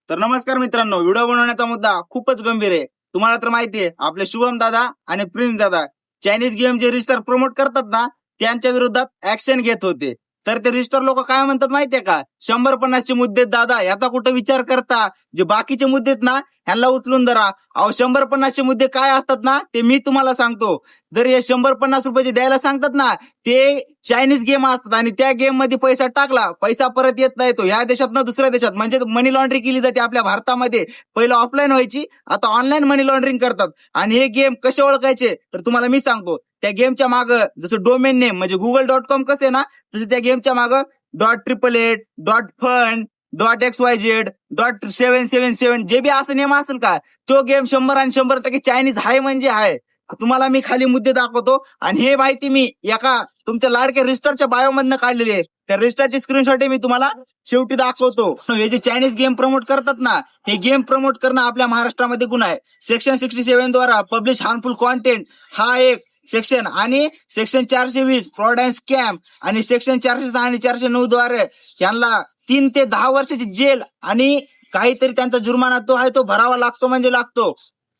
तर नमस्कार मित्रांनो, व्हिडिओ बनवण्याचा मुद्दा खूपच गंभीर आहे. तुम्हाला तर माहिती आहे, आपले शुभम दादा आणि प्रिन्स दादा चायनीज गेम जे रजिस्टर प्रमोट करतात ना, त्यांच्या विरोधात ऍक्शन घेत होते. तर ते रजिस्टर लोक काय म्हणतात माहितीये का, 150चे मुद्दे दादा, याचा कुठं विचार करता, जे बाकीचे मुद्दे आहेत ना ह्यांना उचलून धरा. अहो 150चे मुद्दे काय असतात ना, ते मी तुम्हाला सांगतो. जर हे 150 रुपये जे द्यायला सांगतात ना, ते चायनीज गेम असतात आणि त्या गेम मध्ये पैसा टाकला, पैसा परत येत नाही. तो ह्या देशात ना दुसऱ्या देशात, म्हणजे मनी लॉन्ड्रिंग केली जाते आपल्या भारतामध्ये. पहिलं ऑफलाईन व्हायची, आता ऑनलाईन मनी लॉन्ड्रिंग करतात. आणि हे गेम कसे ओळखायचे तर तुम्हाला मी सांगतो. त्या गेमच्या मागं जसं डोमेन नेम म्हणजे Google.com कसं आहे ना, तसं त्या गेमच्या मागं .888.fund .xyz .777 जे बी असं नेम असेल का, तो गेम 100 आणि 100% चायनीज आहे म्हणजे आहे. तुम्हाला मी खाली मुद्दे दाखवतो आणि हे माहिती मी एका तुमच्या लाडक्या रजिस्टरच्या बायो मधनं काढलेली आहे. त्या रजिस्टरची स्क्रीनशॉट मी तुम्हाला शेवटी दाखवतो. हे जे चायनीज गेम प्रमोट करतात ना, हे गेम प्रमोट करणं आपल्या महाराष्ट्रामध्ये गुन्हा आहे. सेक्शन 67 द्वारा पब्लिश हार्मफुल कॉन्टेंट हा एक सेक्शन, आणि सेक्शन 420 फ्रॉड अँड स्कॅम, आणि सेक्शन 406 आणि 409 द्वारे यांना 3 ते 10 वर्षाची जेल आणि काहीतरी त्यांचा जुर्माना तो आहे तो भरावा लागतो म्हणजे लागतो.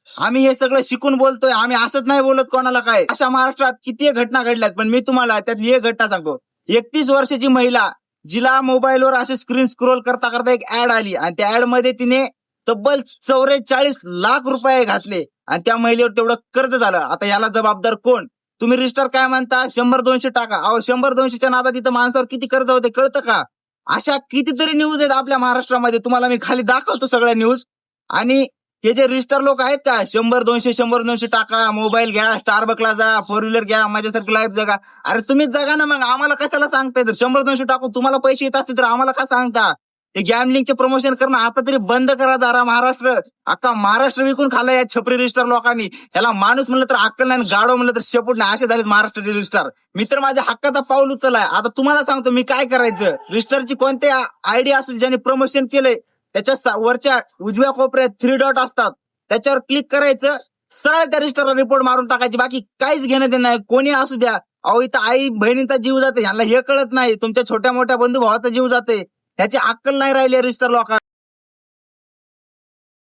आम्ही हे सगळं शिकून बोलतोय, आम्ही असंच नाही बोलत कोणाला काय. अशा महाराष्ट्रात किती घटना घडल्यात, पण मी तुम्हाला त्यातली एक घटना सांगतो. 31 वर्षाची महिला, जिला मोबाईलवर असे स्क्रीन स्क्रोल करता करता एक ऍड आली आणि त्या ऍड मध्ये तिने तब्बल 44 लाख रुपये घातले आणि त्या महिलेवर तेवढं कर्ज झालं. आता याला जबाबदार कोण? तुम्ही रजिस्टर काय म्हणता, 100-200 टाका. अहो 100-200च्या नादात तिथं माणसावर किती कर्ज होते कळतं का? अशा कितीतरी न्यूज आहेत आपल्या महाराष्ट्रामध्ये, तुम्हाला मी खाली दाखवतो सगळ्या न्यूज. आणि हे जे रजिस्टर लोक आहेत का, 100-200 टाका, मोबाईल घ्या, स्टारबकला जा, 4 व्हीलर घ्या, माझ्यासारखी लाईफ जगा. अरे तुम्हीच जगा ना, मग आम्हाला कशाला सांगताय? तर 100-200 टाकून तुम्हाला पैसे येत असतील तर आम्हाला का सांगता? हे गॅमलिंगचे प्रमोशन करणं आता तरी बंद करा दारा. महाराष्ट्र, अख्खा महाराष्ट्र विकून खाल्ला या छपरी रजिस्टर लोकांनी. याला माणूस म्हणलं तर अक्कल नाही, गाडो म्हणलं तर शेपूट नाही, असे झालेत महाराष्ट्र रजिस्टर. मी तर माझ्या हक्काचा पाऊल उचललाय. आता तुम्हाला सांगतो मी काय करायचं. रजिस्टरची कोणते आयडिया असेल ज्याने प्रमोशन केलंय, त्याच्या वरच्या उजव्या कोपऱ्यात 3 डॉट असतात, त्याच्यावर क्लिक करायचं, सरळ त्या रजिस्टरला रिपोर्ट मारून टाकायची. बाकी काहीच घेणं देणं नाही, कोणी असू द्या. अहो इथं आई बहिणीचा जीव जाते, ह्यांना हे कळत नाही. तुमच्या छोट्या मोठ्या बंधू भावाचा जीव जाते, ह्याची अक्कल नाही राहिली रजिस्टर लोकांना.